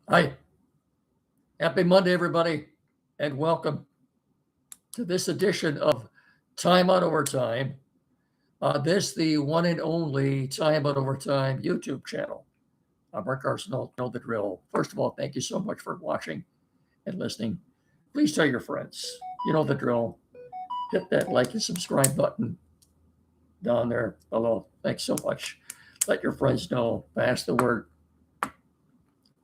Hi, happy Monday, everybody, and welcome to this edition of Time Out Overtime. This, the one and only Time Out Overtime YouTube channel. I'm Rick Arsenal, know the drill. First of all, thank you so much for watching and listening. Please tell your friends. You know the drill. Hit that like and subscribe button down there below. Thanks so much. Let your friends know. Pass the word.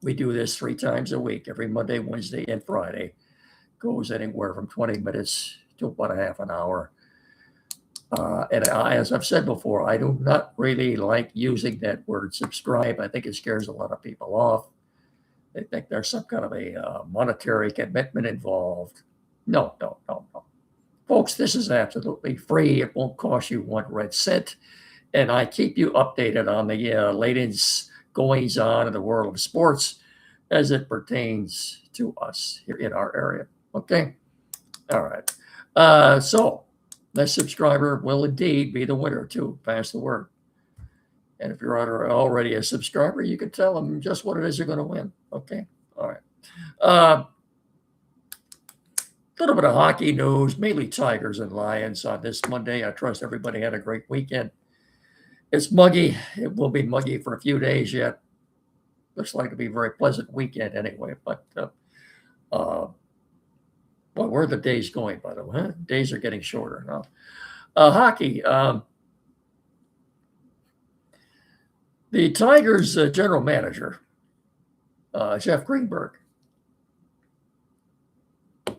We do this 3 times a week, every Monday, Wednesday, and Friday. Goes anywhere from 20 minutes to about a half an hour. As I've said before, I do not really like using that word subscribe. I think it scares a lot of people off. They think there's some kind of a monetary commitment involved. No. Folks, this is absolutely free. It won't cost you 1 red cent. And I keep you updated on the latest goings on in the world of sports as it pertains to us here in our area. Okay? All right. So that subscriber will indeed be the winner too. Pass the word. And if you're already a subscriber, you can tell them just what it is you're going to win. Okay? All right. Little bit of hockey news, mainly Tigers and Lions on this Monday. I trust everybody had a great weekend. It's muggy. It will be muggy for a few days yet. Looks like it'll be a very pleasant weekend anyway. But well, where are the days going, by the way? Huh? Days are getting shorter now. Hockey. The Tigers' general manager, Jeff Greenberg,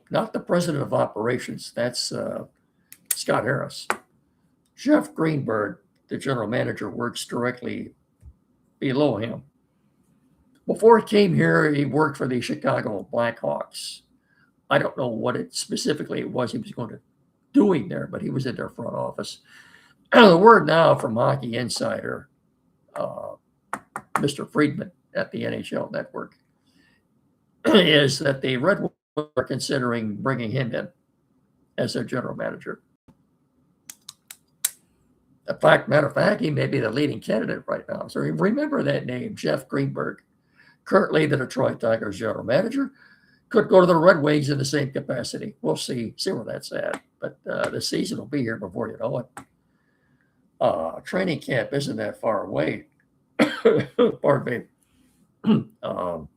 not the president of operations. That's Scott Harris. Jeff Greenberg, the general manager, works directly below him. Before he came here, he worked for the Chicago Blackhawks. I don't know what it specifically was he was going to doing there, but he was in their front office. The word now from Hockey Insider, Mr. Friedman at the NHL Network, is that the Red Wings are considering bringing him in as their general manager. Matter of fact, he may be the leading candidate right now. So remember that name, Jeff Greenberg, currently the Detroit Tigers general manager. Could go to the Red Wings in the same capacity. We'll see where that's at. But the season will be here before you know it. Training camp isn't that far away. Pardon me. The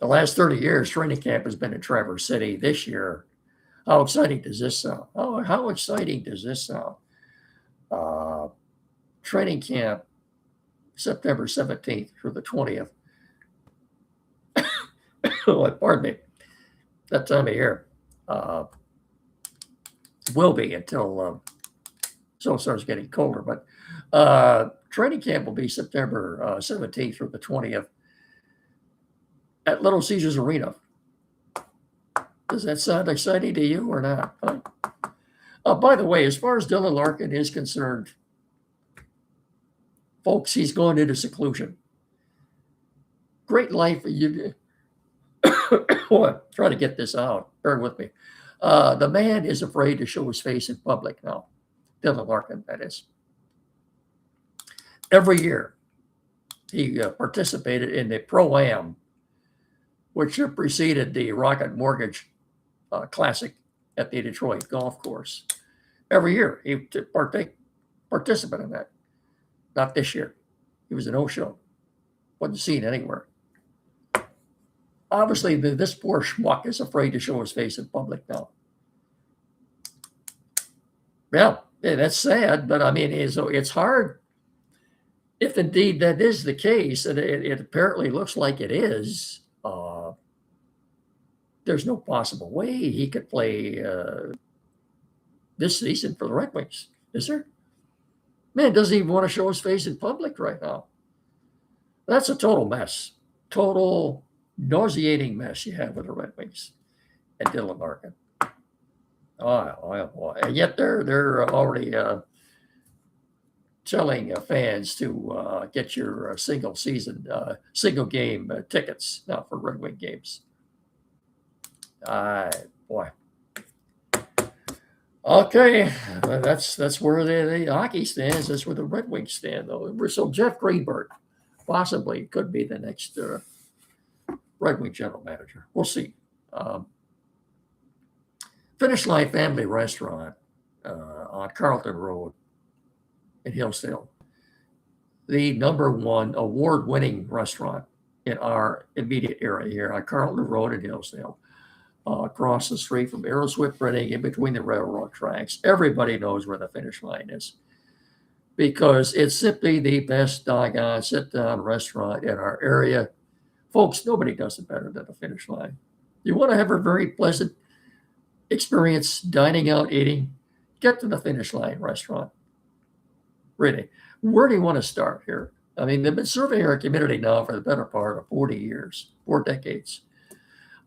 last 30 years, training camp has been in Traverse City. This year, how exciting does this sound? Oh, how exciting does this sound? Training camp, September 17th through the 20th. Pardon me. That time of year will be until so it starts getting colder. But training camp will be September 17th through the 20th at Little Caesars Arena. Does that sound exciting to you or not? By the way, as far as Dylan Larkin is concerned, folks, he's going into seclusion. Great life. Try to get this out. Bear with me. The man is afraid to show his face in public now. Dylan Larkin, that is. Every year, he participated in the Pro-Am, which preceded the Rocket Mortgage Classic at the Detroit Golf Course. Every year, he participate in that. Not this year. He was a no-show. Wasn't seen anywhere. Obviously, this poor schmuck is afraid to show his face in public now. Yeah, that's sad, but I mean, it's hard. If indeed that is the case, and it apparently looks like it is, there's no possible way he could play this season for the Red Wings, is there? Man doesn't even want to show his face in public right now. That's a total mess. Total nauseating mess you have with the Red Wings and Dylan Larkin. Oh, and yet they're already telling fans to get your single game tickets now for Red Wing games. Boy. Okay, that's where the hockey stands. That's where the Red Wings stand, though. So Jeff Greenberg, possibly could be the next Red Wing general manager. We'll see. Finish Line Family Restaurant on Carlton Road in Hillsdale, the #1 award-winning restaurant in our immediate area here on Carlton Road in Hillsdale, across the street from Aeroswift Printing, in between the railroad tracks. Everybody knows where the Finish Line is because it's simply the best doggone sit-down restaurant in our area. Folks, nobody does it better than the Finish Line. You want to have a very pleasant experience dining out, eating, get to the Finish Line restaurant. Really. Where do you want to start here? I mean, they've been serving our community now for the better part of 40 years, 4 decades.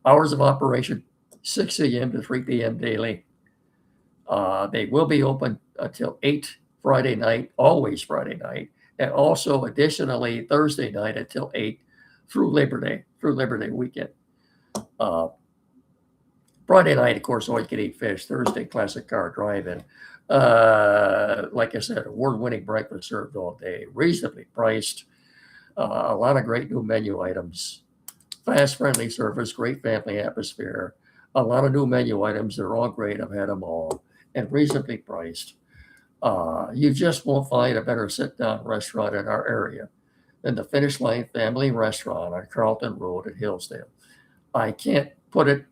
Hours of operation, 6 a.m. to 3 p.m. daily. They will be open until 8 Friday night, always Friday night, and also additionally Thursday night until 8 through Labor Day weekend. Friday night, of course, all you can eat fish. Thursday, classic car drive-in. Like I said, award-winning breakfast served all day, reasonably priced, a lot of great new menu items, fast, friendly service, great family atmosphere, a lot of new menu items. They're all great. I've had them all, and reasonably priced. You just won't find a better sit-down restaurant in our area than the Finish Line Family Restaurant on Carlton Road in Hillsdale. I can't put it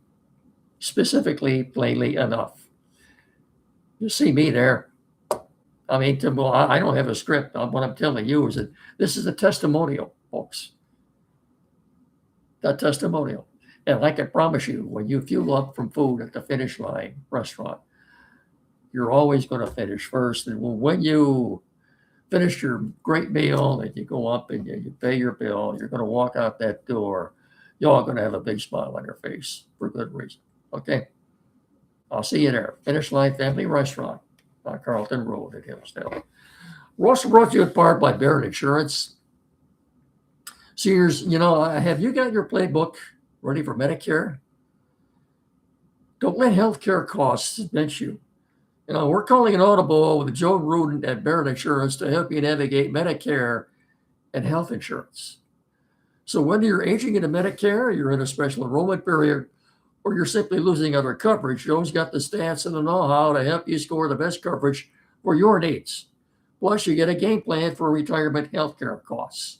specifically, plainly enough. You see me there. I mean, I don't have a script. What I'm telling you is that this is a testimonial, folks. A testimonial. And I can promise you, when you fuel up from food at the Finish Line restaurant, you're always going to finish first. And when you finish your great meal and you go up and you pay your bill, you're going to walk out that door, you're all going to have a big smile on your face for good reason. Okay? I'll see you there. Finish Line Family Restaurant on Carlton Road at Hillsdale. We're also brought to you in part by Barrett Insurance. Seniors, have you got your playbook ready for Medicare? Don't let healthcare costs pinch you. We're calling an audible with Joe Rudin at Barrett Insurance to help you navigate Medicare and health insurance. So whether you're aging into Medicare, you're in a special enrollment period, or you're simply losing other coverage, Joe's got the stats and the know-how to help you score the best coverage for your needs. Plus, you get a game plan for retirement healthcare costs.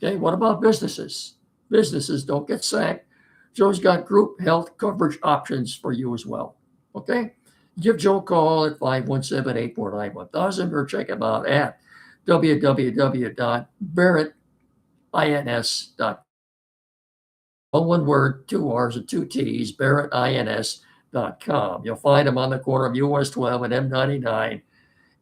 Okay, what about businesses? Businesses don't get sacked. Joe's got group health coverage options for you as well. Okay? Give Joe a call at 517-849-1000 or check him out at www.barrettins.com. All one word, 2 R's and 2 T's, barrettins.com. You'll find him on the corner of US 12 and M99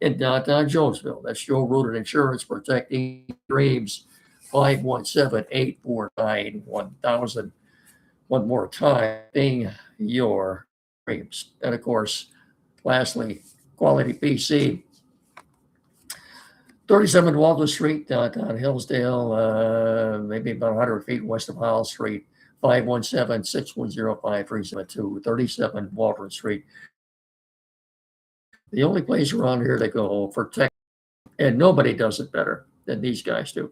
in downtown Jonesville. That's Joe Rudin Insurance, protecting dreams. 517-849-1000. One more time, being your dreams. And of course, lastly, Quality PC, 37 Walden Street, downtown Hillsdale, maybe about 100 feet west of Howell Street, 517-610-5372, 37 Walden Street. The only place around here to go for tech, and nobody does it better than these guys do.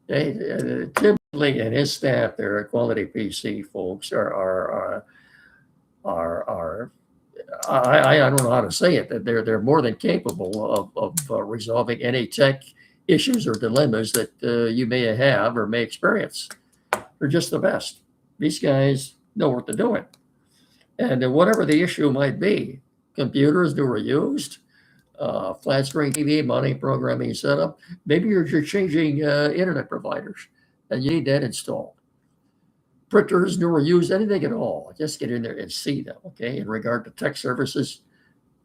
Tim Lee and his staff there at Quality PC, folks, are I don't know how to say it, that they're more than capable of resolving any tech issues or dilemmas that you may have or may experience. They're just the best. These guys know what they're doing. And whatever the issue might be, computers, new or used, flat screen TV, mounting, programming, setup. Maybe you're changing internet providers and you need that installed. Printers, new or used, anything at all. Just get in there and see them, okay? In regard to tech services,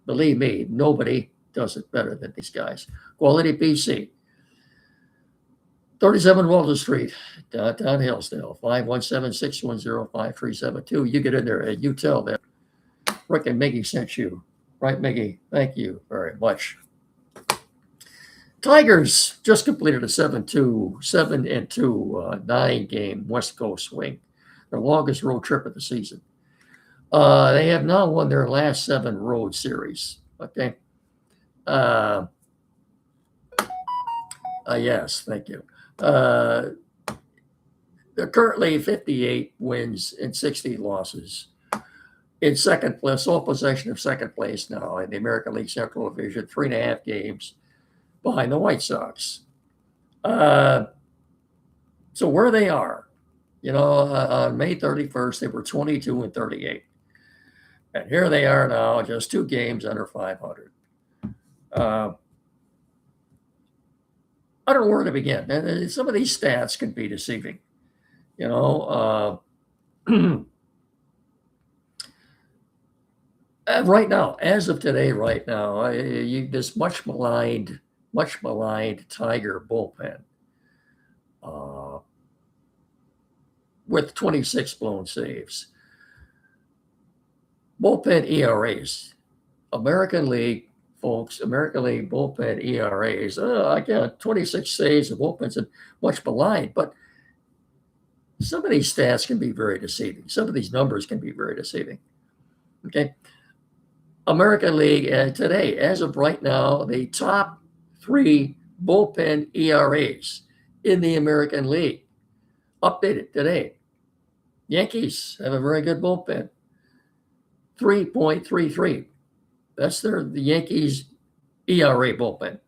believe me, nobody does it better than these guys. Quality PC, 37 Walden Street, downtown Hillsdale, 517-610-5372. You get in there and you tell them Rick and Miggy sent you. Right, Miggy? Thank you very much. Tigers just completed a 7-2, 9-game West Coast swing, their longest road trip of the season. They have now won their last 7 road series. Okay. Yes, thank you. Uh, they're currently 58 wins and 60 losses. In second place, sole possession of second place now in the American League Central Division, 3.5 games behind the White Sox. So where they are, on May 31st, they were 22 and 38. And here they are now, just 2 games under 500. I don't know where to begin. And some of these stats can be deceiving. Right now, as of today, this much maligned Tiger bullpen with 26 blown saves. Bullpen ERAs, American League bullpen ERAs. Again, 26 saves. The bullpen's much maligned, but some of these stats can be very deceiving. Some of these numbers can be very deceiving. Okay. American League today, as of right now, the top 3 bullpen ERAs in the American League. Updated today. Yankees have a very good bullpen. 3.33. That's the Yankees ERA bullpen.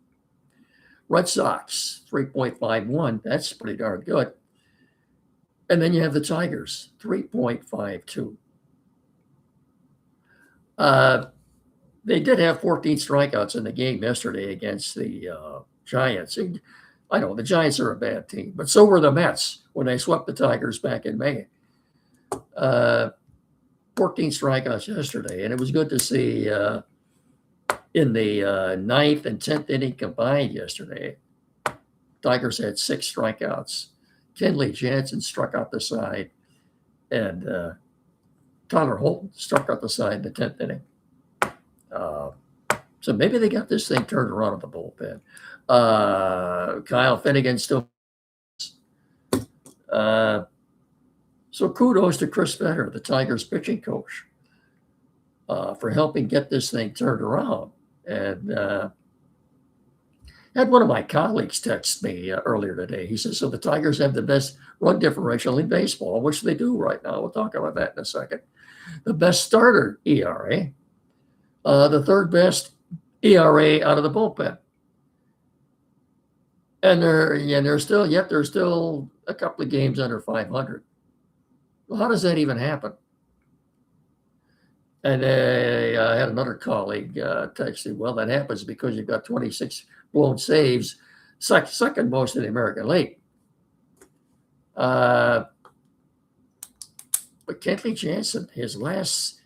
Red Sox, 3.51. That's pretty darn good. And then you have the Tigers, 3.52. They did have 14 strikeouts in the game yesterday against the Giants. I know the Giants are a bad team, but so were the Mets when they swept the Tigers back in May. 14 strikeouts yesterday, and it was good to see in the 9th and 10th inning combined yesterday, Tigers had 6 strikeouts. Kenley Jansen struck out the side, and Tyler Holton struck out the side in the 10th inning. So maybe they got this thing turned around at the bullpen. Kyle Finnegan still. So kudos to Chris Vetter, the Tigers pitching coach, for helping get this thing turned around. And had one of my colleagues text me earlier today. He says, so the Tigers have the best run differential in baseball, which they do right now. We'll talk about that in a second. The best starter ERA, the 3rd best ERA out of the bullpen. And they're still a couple of games under 500. Well, how does that even happen? And I had another colleague text me, well, that happens because you've got 26 blown saves, second most in the American League. But Kenley Jansen, his last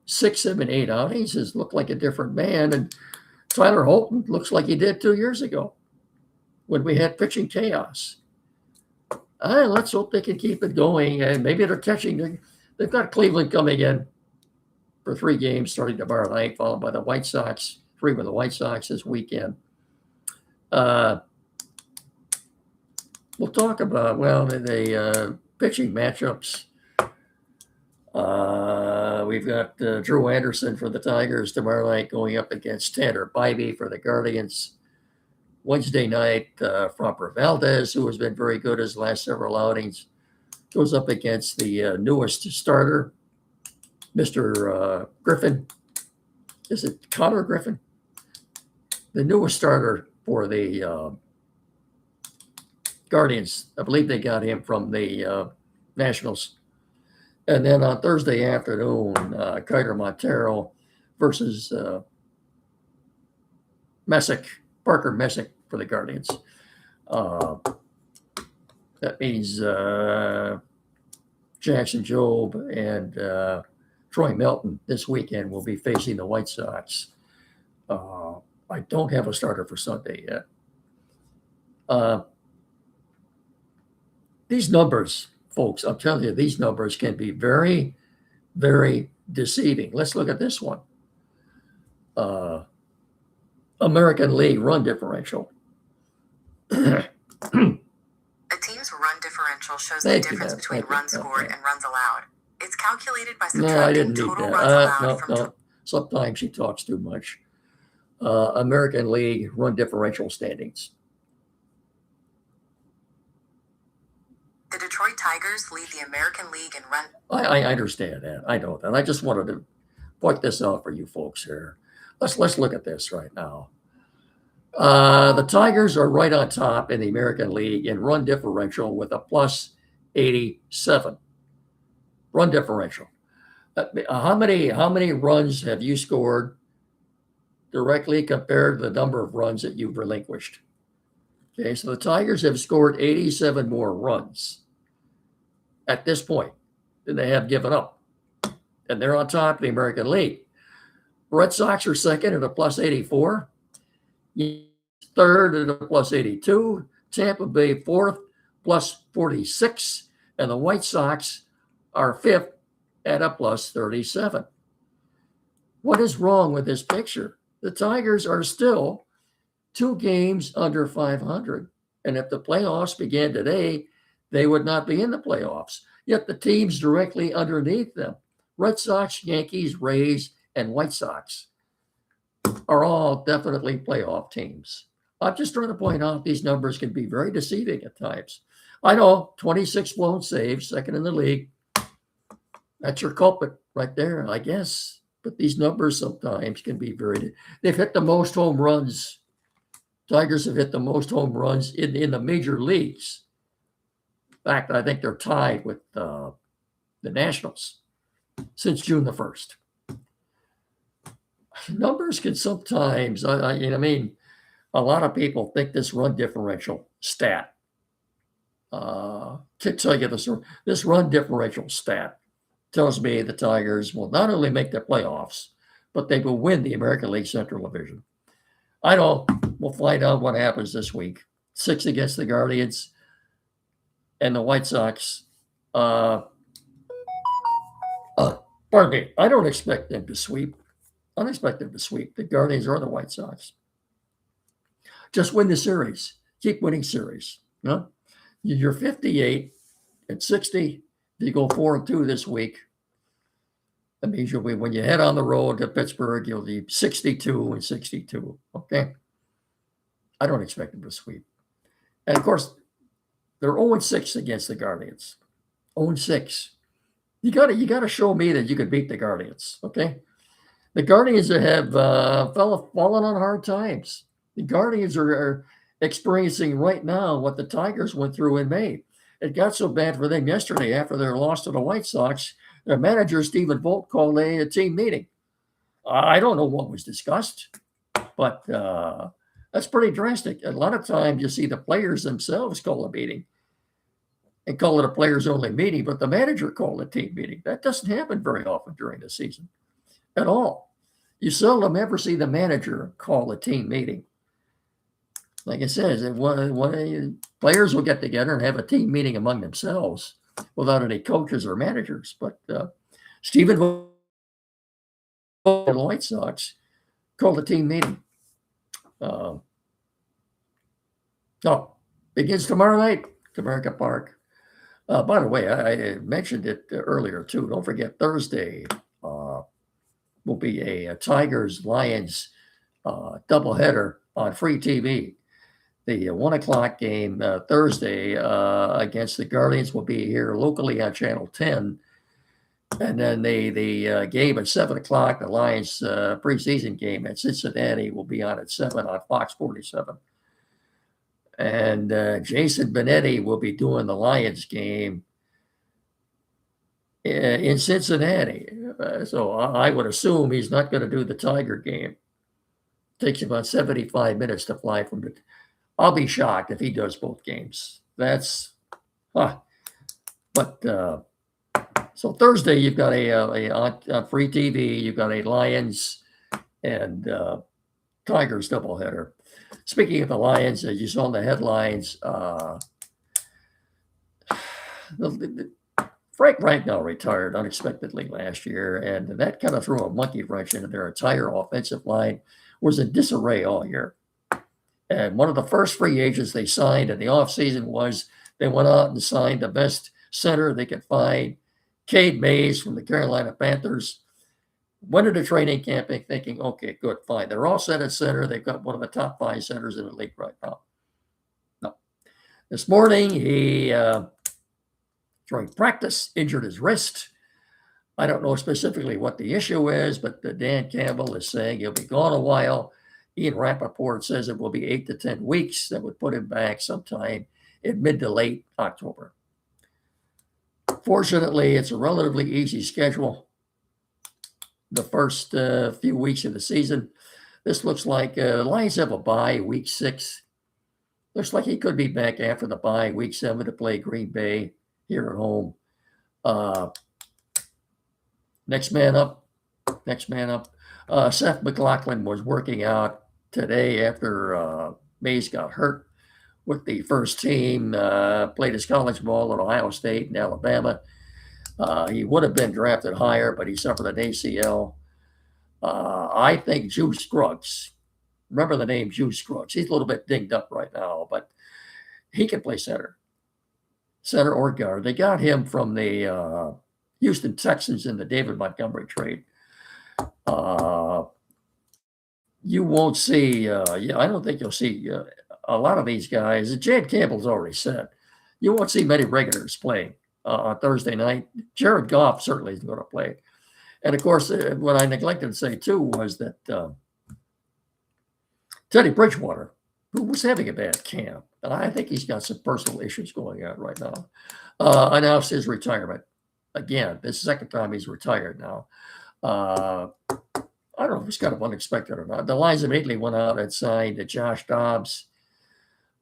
6, 7, 8 outings has looked like a different man. And Tyler Holton looks like he did 2 years ago when we had pitching chaos. Let's hope they can keep it going. And maybe they're catching. They've got Cleveland coming in for 3 games starting tomorrow night, followed by the White Sox, 3 with the White Sox this weekend. We'll talk about, the pitching matchups. We've got Drew Anderson for the Tigers tomorrow night going up against Tanner Bybee for the Guardians. Wednesday night, Framber Valdez, who has been very good his last several outings, goes up against the newest starter, Mr. Griffin. Is it Connor Griffin? The newest starter for the Guardians. I believe they got him from the Nationals. And then on Thursday afternoon, Kiter Montero versus Parker Messick for the Guardians. That means Jackson Jobe and Troy Melton this weekend will be facing the White Sox. I don't have a starter for Sunday yet. These numbers, folks, I'm telling you, these numbers can be very, very deceiving. Let's look at this one. American League run differential. A team's run differential shows the difference between runs scored and runs allowed. It's calculated by subtracting total runs allowed from no. Sometimes she talks too much. American League run differential standings. The Detroit Tigers lead the American League in run. I understand that. I know that. I just wanted to point this out for you folks here. Let's look at this right now. The Tigers are right on top in the American League in run differential with a plus 87 run differential. How many runs have you scored directly compared to the number of runs that you've relinquished? Okay, so the Tigers have scored 87 more runs at this point than they have given up. And they're on top of the American League. Red Sox are second at a plus 84. Third at a plus 82. Tampa Bay fourth, plus 46. And the White Sox are fifth at a plus 37. What is wrong with this picture? The Tigers are still 2 games under 500. And if the playoffs began today, they would not be in the playoffs. Yet the teams directly underneath them, Red Sox, Yankees, Rays, and White Sox, are all definitely playoff teams. I'm just trying to point out these numbers can be very deceiving at times. I know 26 blown saves, second in the league. That's your culprit right there, I guess. But these numbers sometimes can be they've hit the most home runs. Tigers have hit the most home runs in the major leagues. In fact, I think they're tied with the Nationals since June the 1st. Numbers can sometimes, a lot of people think this run differential stat, to tell you this run differential stat tells me the Tigers will not only make the playoffs, but they will win the American League Central Division. I know we'll find out what happens this week. 6 against the Guardians and the White Sox. Pardon me. I don't expect them to sweep. I don't expect them to sweep the Guardians or the White Sox. Just win the series. Keep winning series. No? You're 58 and 60. You go 4-2 this week. That means you'll be, when you head on the road to Pittsburgh, you'll be 62 and 62. Okay. I don't expect them to sweep. And of course, they're 0-6 against the Guardians. 0-6. You gotta show me that you could beat the Guardians. Okay. The Guardians have fallen on hard times. The Guardians are experiencing right now what the Tigers went through in May. It got so bad for them yesterday after their loss to the White Sox. Their manager, Stephen Vogt, called a team meeting. I don't know what was discussed, but that's pretty drastic. A lot of times you see the players themselves call a meeting and call it a players-only meeting, but the manager called a team meeting. That doesn't happen very often during the season at all. You seldom ever see the manager call a team meeting. Like I said, players will get together and have a team meeting among themselves without any coaches or managers. But Stephen Vogt and the White Sox called a team meeting. Begins tomorrow night, Comerica Park. By the way, I mentioned it earlier too. Don't forget Thursday will be a Tigers-Lions doubleheader on free TV. The 1:00 game Thursday against the Guardians will be here locally on Channel 10. And then the game at 7:00, the Lions preseason game at Cincinnati, will be on at 7 on Fox 47. And Jason Benetti will be doing the Lions game in Cincinnati. So I would assume he's not going to do the Tiger game. It takes about 75 minutes to fly from the. I'll be shocked if he does both games. But so Thursday you've got a free TV. You've got a Lions and Tigers doubleheader. Speaking of the Lions, as you saw in the headlines, Frank Ragnow retired unexpectedly last year, and that kind of threw a monkey wrench into their entire offensive line. Was in disarray all year. And one of the first free agents they signed in the offseason was they went out and signed the best center they could find, Cade Mays from the Carolina Panthers. Went into training camp thinking, okay, good, fine. They're all set at center. They've got one of the top 5 centers in the league right now. No. This morning, he during practice, injured his wrist. I don't know specifically what the issue is, but Dan Campbell is saying he'll be gone a while. Ian Rappaport says it will be 8 to 10 weeks. That would put him back sometime in mid to late October. Fortunately, it's a relatively easy schedule. The first few weeks of the season, this looks like the Lions have a bye week 6. Looks like he could be back after the bye week 7 to play Green Bay here at home. Next man up. Seth McLaughlin was working out today after Mays got hurt with the first team, played his college ball at Ohio State and Alabama. He would have been drafted higher, but he suffered an ACL. I think Juice Scruggs, remember the name Juice Scruggs, he's a little bit dinged up right now, but he can play center or guard. They got him from the Houston Texans in the David Montgomery trade. You won't see, I don't think you'll see a lot of these guys. Chad Campbell's already said, you won't see many regulars playing on Thursday night. Jared Goff certainly is going to play. And of course, what I neglected to say too was that Teddy Bridgewater, who was having a bad camp, and I think he's got some personal issues going on right now, announced his retirement. Again, this is the second time he's retired now. I don't know if it's kind of unexpected or not. The Lions immediately went out and signed Josh Dobbs.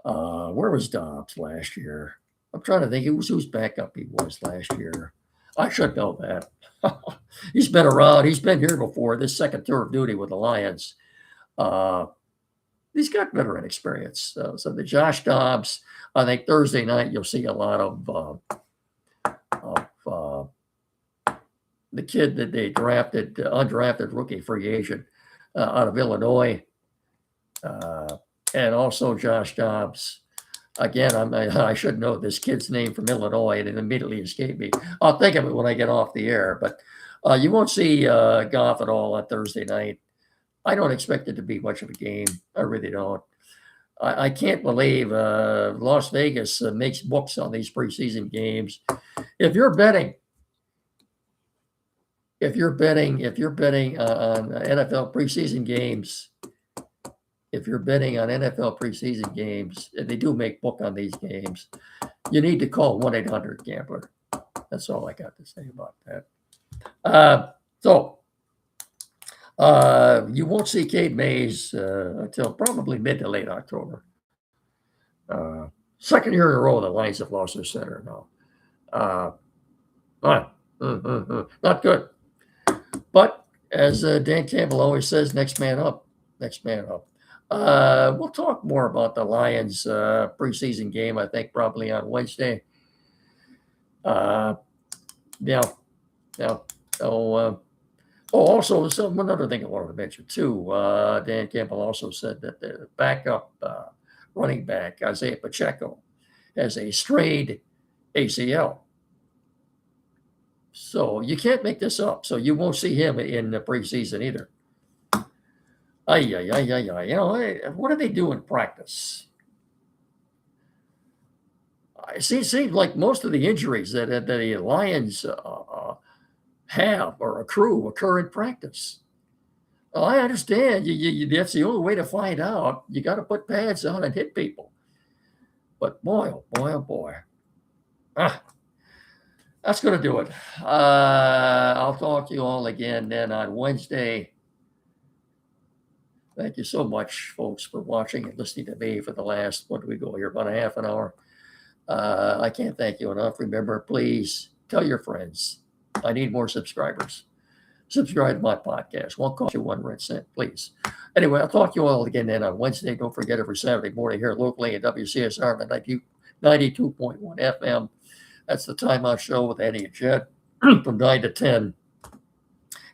Where was Dobbs last year? I'm trying to think whose backup he was last year. I should know that. He's been around. He's been here before. This second tour of duty with the Lions. He's got veteran experience. So the Josh Dobbs, I think Thursday night you'll see a lot of the kid that they drafted, undrafted rookie free agent out of Illinois, and also Josh Dobbs. Again, I should know this kid's name from Illinois, and it immediately escaped me. I'll think of it when I get off the air, but you won't see Goff at all on Thursday night. I don't expect it to be much of a game. I really don't. I can't believe Las Vegas makes books on these preseason games. If you're betting on NFL preseason games, and they do make book on these games, you need to call 1-800-GAMBLER. That's all I got to say about that. You won't see Cade Mays until probably mid to late October. Second year in a row, the Lions have lost their center now. Not good. But as Dan Campbell always says, next man up. We'll talk more about the Lions preseason game, I think, probably on Wednesday. Also, one other thing I wanted to mention, too. Dan Campbell also said that the backup running back, Isaiah Pacheco, has a strained ACL. So you can't make this up. So you won't see him in the preseason either. What do they do in practice? It seems like most of the injuries that the Lions have or occur in practice. Well, I understand. That's the only way to find out. You got to put pads on and hit people. But boy, oh boy. That's going to do it. I'll talk to you all again then on Wednesday. Thank you so much, folks, for watching and listening to me for the last, what do we go here, about a half an hour. I can't thank you enough. Remember, please tell your friends. I need more subscribers. Subscribe to my podcast. Won't cost you 1 red cent, please. Anyway, I'll talk to you all again then on Wednesday. Don't forget, every Saturday morning here locally at WCSR 92.1 FM. That's the Time Out Show with Eddie and Jed from 9 to 10.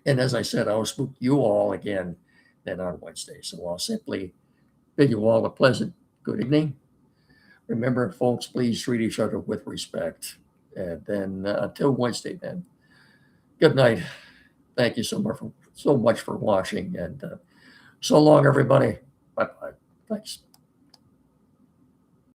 And as I said, I'll spook you all again then on Wednesday. So I'll simply bid you all a pleasant good evening. Remember, folks, please treat each other with respect. And then until Wednesday, then, good night. Thank you so much for watching. And so long, everybody. Bye-bye. Thanks.